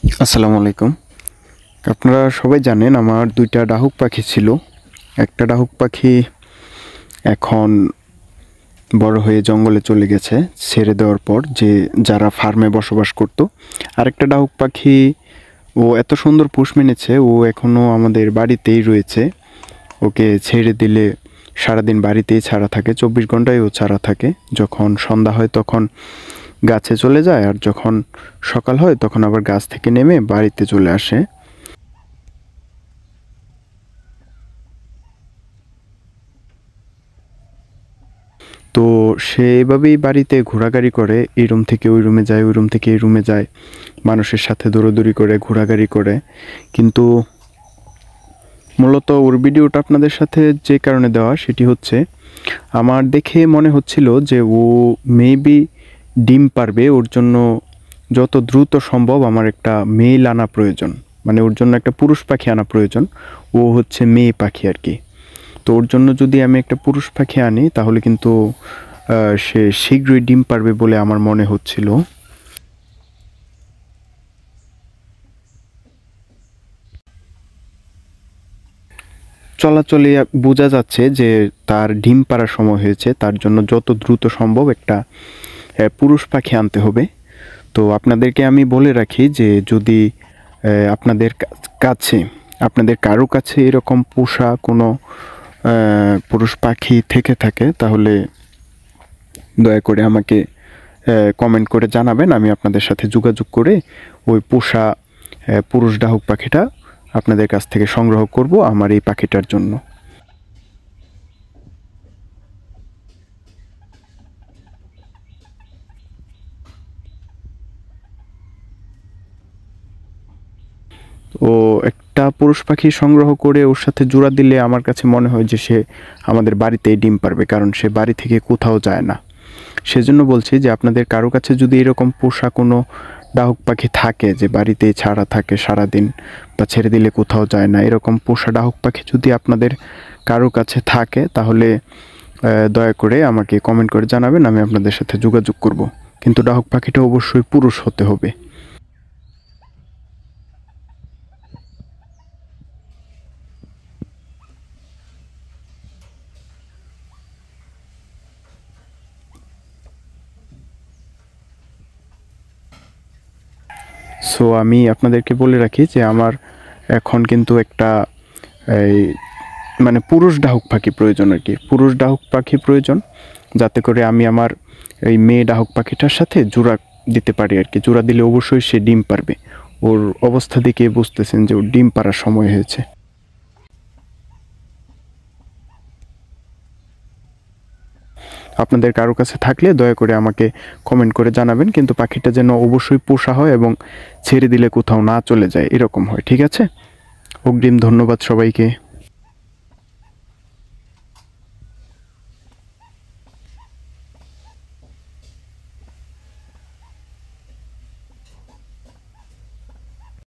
আসসালামু আলাইকুম। আপনারা সবাই জানেন আমার দুইটা ডাহুক পাখি ছিল। একটা ডাহুক পাখি এখন বড় হয়ে জঙ্গলে চলে গেছে ছেড়ে দেওয়ার পর, যারা ফার্মে বসবাস করতো। আরেকটা ডাহুক পাখি ও এত সুন্দর পোষ মেনেছে, ও এখনও আমাদের বাড়িতেই রয়েছে। ওকে ছেড়ে দিলে সারাদিন বাড়িতেই ছাড়া থাকে, 24 ঘন্টায় ও ছাড়া থাকে। যখন সন্ধ্যা হয় তখন গাছে চলে যায়, আর যখন সকাল হয় তখন আবার গাছ থেকে নেমে বাড়িতে চলে আসে। তো সে এভাবেই বাড়িতে ঘোরাঘুরি করে, এই রুম থেকে ওই রুমে যায়, ওই রুম থেকে এই রুমে যায়, মানুষের সাথে দৌড়াদৌড়ি করে, ঘোরাঘুরি করে। কিন্তু মূলত ওর ভিডিওটা আপনাদের সাথে যে কারণে দেওয়া সেটি হচ্ছে, আমার দেখে মনে হচ্ছিল যে ও মেবি ডিম পারবে। ওর জন্য যত দ্রুত সম্ভব আমার একটা মেল আনা প্রয়োজন, মানে ওর জন্য একটা পুরুষ পাখি আনা প্রয়োজন। ও হচ্ছে মেয়ে পাখি আর কি। তো ওর জন্য যদি আমি একটা পুরুষ পাখি আনি তাহলে কিন্তু সে শীঘ্রই ডিম পারবে বলে আমার মনে হচ্ছিল। চলাচলে বোঝা যাচ্ছে যে তার ডিম পাড়ার সময় হয়েছে, তার জন্য যত দ্রুত সম্ভব একটা পুরুষ পাখি আনতে হবে। তো আপনাদেরকে আমি বলে রাখি যে যদি আপনাদের কাছে, আপনাদের কারো কাছে এরকম পোষা কোনো পুরুষ পাখি থেকে থাকে তাহলে দয়া করে আমাকে কমেন্ট করে জানাবেন। আমি আপনাদের সাথে যোগাযোগ করে ওই পোষা পুরুষ ডাহুক পাখিটা আপনাদের কাছ থেকে সংগ্রহ করব আমার এই পাখিটার জন্য। ও একটা পুরুষ পাখি সংগ্রহ করে ওর সাথে জোড়া দিলে আমার কাছে মনে হয় যে সে আমাদের বাড়িতেই ডিম পারবে, কারণ সে বাড়ি থেকে কোথাও যায় না। সেজন্য বলছি যে আপনাদের কারো কাছে যদি এরকম পোষা কোনো ডাহুক পাখি থাকে যে বাড়িতেই ছাড়া থাকে সারাদিন, বা ছেড়ে দিলে কোথাও যায় না, এরকম পোষা ডাহুক পাখি যদি আপনাদের কারো কাছে থাকে তাহলে দয়া করে আমাকে কমেন্ট করে জানাবেন, আমি আপনাদের সাথে যোগাযোগ করব। কিন্তু ডাহুক পাখিটা অবশ্যই পুরুষ হতে হবে। সো আমি আপনাদেরকে বলে রাখি যে আমার এখন কিন্তু একটা এই মানে পুরুষ ডাহুক পাখি প্রয়োজন আর কি, পুরুষ ডাহুক পাখি প্রয়োজন, যাতে করে আমি আমার এই মেয়ে ডাহুক পাখিটার সাথে জোড়া দিতে পারি আর কি। জোড়া দিলে অবশ্যই সে ডিম পারবে। ওর অবস্থা দেখে বুঝতেছেন যে ওর ডিম পাড়ার সময় হয়েছে। আপনাদের কারো কাছে থাকলে দয়া করে আমাকে কমেন্ট করে জানাবেন, কিন্তু পাখিটা যেন অবশ্যই পোষা হয় এবং ছেড়ে দিলে কোথাও না চলে যায় এরকম হয়, ঠিক আছে? অগ্রিম ধন্যবাদ সবাইকে।